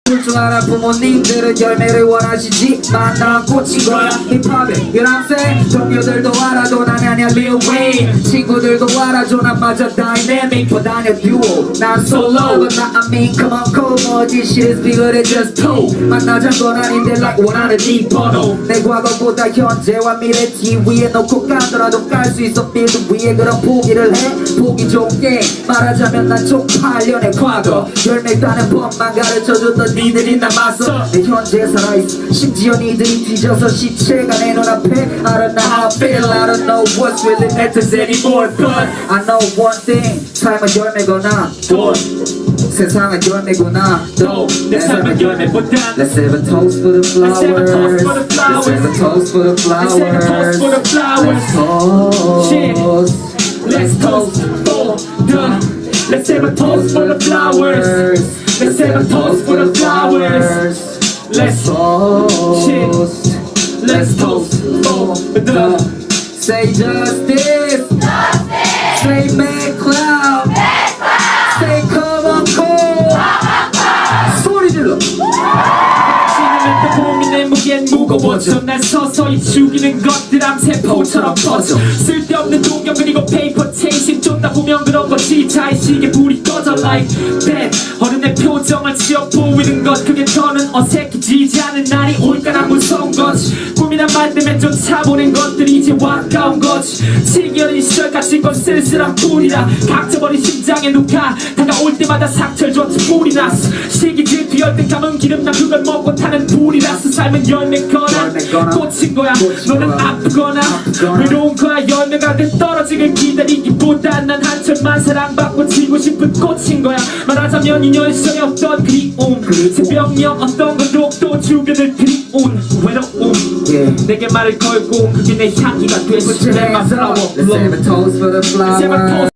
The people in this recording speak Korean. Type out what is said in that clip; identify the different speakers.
Speaker 1: 둘 중 하나 부모님들은 열매를 원하시지만 난 꽂힌 거야 힙합에 You know what I'm saying? 동료들도 알아도 난 아냐 Lil Wayne 친구들도 알아줘 난 맞아 dynamic 보다냐 duo 난 solo but not I mean come on come on this shit is bigger than just two 만나잔 건 아닌데 like 원하는 네 번호 내 과거보다 현재와 미래 TV에 놓고 까더라도 깔 수 있어 빌드 위에 그런 포기를 해 보기 좋게 말하자면 난 쪽팔려 내 과거 열매 따는 법만 가르쳐줬던 니들이 남았어 내 현재에 살아있어 심지어 니들이 뒤져서 시체가 내 눈앞에 I don't know how I feel I don't know what's really matters anymore but I know one thing 삶은 열매거나 돈 세상은 열매구나 또 내 삶은 열매보다 Let's have a toast for the flowers Let's have a toast for the flowers Let's toast for the Let's have a toast for the flowers Let's have a toast for the flowers Let's toast for the Say justice Say mad cloud Say come on cold 소리 질러
Speaker 2: 내 무게는 무거워져 날 서서히 죽이는 것들함 세포처럼 퍼져 쓸데없는 동경 그리고 페이퍼 체이싱 쫓다 보면 그런 거지 자의식에 불이 꺼져 like that 어른의 표정을 지어 보이는 것 그게 더는 어색해지지 않은 날이 올까나 무서운 거지 꿈이란 말 때문에 쫓아보는 것들이 이제 와까운 거지 치기 어린 시절 갇힌 건 쓸쓸한 풀이라 각져버린 심장에 누가 다가올 때마다 상처를 줬지 불이 났어 시기 질투 열등 감은 기름나 그걸 먹고 타는 불이라서 삶은 열매거나 꽂힌 거야 너는 아프거나 외로운 거야 열매가 돼 떨어지길 기다리기보다 난 한철만 사랑받고 지고 싶은 꽃인 거야 말하자면 인연 시절에 없던 그리움 새벽녘 어떤 건도 또 주변을 들이운 외로움 내게 말을 걸고 그게 내 향기가 되시 내 맘 플라워
Speaker 1: Let's have a toast for the flowers